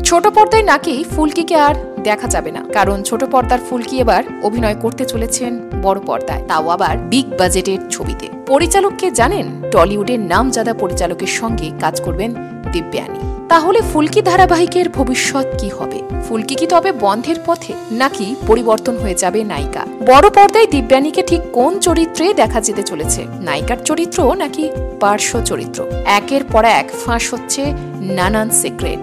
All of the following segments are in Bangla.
ছোট পর্দায় নাকি ফুলকিকে আর দেখা যাবে না, কারণ ছোট পর্দার ফুলকি এবার অভিনয় করতে চলেছেন বড় পর্দায়, তাও আবার বিগ বাজেটের ছবিতে। পরিচালককে জানেন? টলিউডের নামজাদা পরিচালকের সঙ্গে কাজ করবেন দিব্যানী। তাহলে ফুলকি ধারাবাহিকের ভবিষ্যৎ কি হবে? ফুলকি কি তবে বন্ধের পথে, নাকি পরিবর্তন হয়ে যাবে নায়িকা? বড় পর্দায় দিব্যানীকে ঠিক কোন চরিত্রে দেখা যেতে চলেছে? নায়িকার চরিত্র নাকি পার্শ্ব চরিত্র? একের পর এক ফাঁস হচ্ছে নানান সিক্রেট।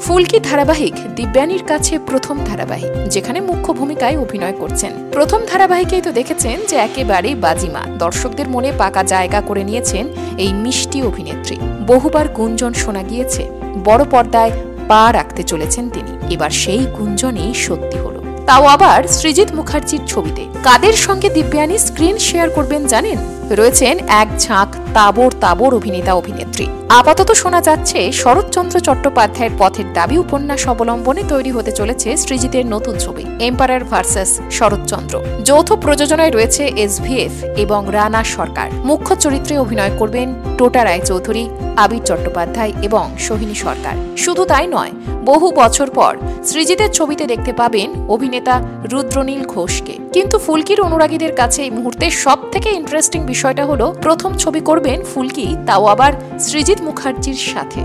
ফুলকি ধারাবাহিক দিব্যানীর কাছে প্রথম ধারাবাহিক, যেখানে মুখ্য ভূমিকায় অভিনয় করছেন। প্রথম ধারাবাহিকেই তো দেখেছেন যে একেবারে বাজিমা, দর্শকদের মনে পাকা জায়গা করে নিয়েছেন এই মিষ্টি অভিনেত্রী। বহুবার গুঞ্জন শোনা গিয়েছে বড় পর্দায় পা রাখতে চলেছেন তিনি। এবার সেই গুঞ্জনই সত্যি হলো, তাও আবার সৃজিত মুখার্জির ছবিতে। কাদের সঙ্গে দিব্যানী স্ক্রিন শেয়ার করবেন জানেন? রয়েছেন এক ঝাঁক তাবর তাবর অভিনেতা অভিনেত্রী। আপাতত শোনা যাচ্ছে শরৎচন্দ্র চট্টোপাধ্যায়ের পথের দাবি উপন্যাস অবলম্বনে তৈরি হতে চলেছে সৃজিতের নতুন ছবি এম্পায়ার ভার্সেস শরৎচন্দ্র। যৌথ প্রযোজনায় রয়েছে SVF এবং রানা সরকার। মুখ্য চরিত্রে অভিনয় করবেন টোটা রায়চৌধুরী, আবির চট্টোপাধ্যায় এবং সোহিনী সরকার। শুধু তাই নয়, বহু বছর পর সৃজিতের ছবিতে দেখতে পাবেন অভিনেতা রুদ্রনীল ঘোষকে। কিন্তু ফুলকির অনুরাগীদের কাছে এই মুহূর্তে সব থেকে ইন্টারেস্টিং বিষয়টা হলো, প্রথম ছবি করবেন ফুলকি, তাও আবার সৃজিত মুখার্জির সাথে।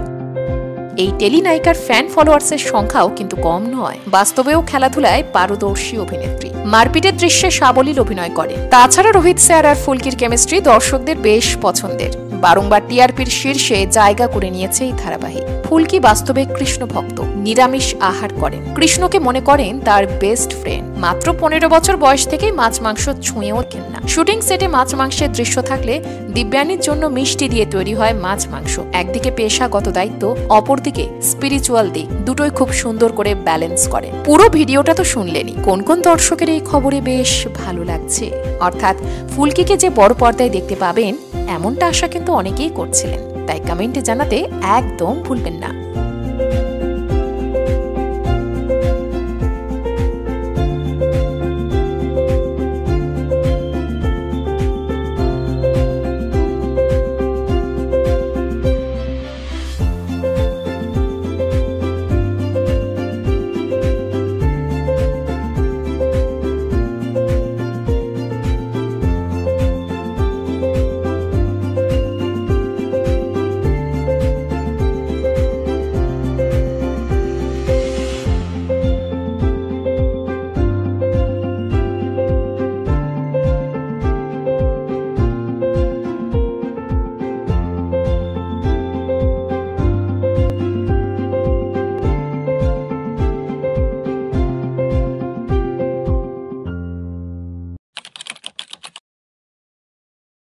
এই টেলিনায়িকার ফ্যান ফলোয়ার্সের সংখ্যাও কিন্তু কম নয়। বাস্তবেও খেলাধুলায় পারদর্শী অভিনেত্রী, মারপিটের দৃশ্যে সাবলীল অভিনয় করে। তাছাড়া রোহিত স্যার আর ফুলকির কেমিস্ট্রি দর্শকদের বেশ পছন্দের। বারংবার টিআরপির শীর্ষে জায়গা করে নিয়েছে এই ধারাবাহিক। ফুলকি বাস্তবে কৃষ্ণ ভক্ত, নিরামিষ আহার করেন, কৃষ্ণকে মনে করেন তার বেস্ট ফ্রেন্ড। মাত্র 15 বছর বয়স থেকেই মাছ মাংস ছুঁয়েও ওঠেন না। শুটিং সেটে মাছ মাংসের দৃশ্য থাকলে দিব্যানীর জন্য মিষ্টি দিয়ে তৈরি হয় মাছ মাংস। একদিকে পেশাগত দায়িত্ব, অপরদিকে স্পিরিচুয়াল দিক, দুটোই খুব সুন্দর করে ব্যালেন্স করে। পুরো ভিডিওটা তো শুনলেনই, কোন কোন দর্শকের এই খবরে বেশ ভালো লাগছে। অর্থাৎ ফুলকিকে যে বড় পর্দায় দেখতে পাবেন, এমনটা আশা কিন্তু অনেকেই করছিলেন। তাই কমেন্টে জানাতে একদম ভুলবেন না।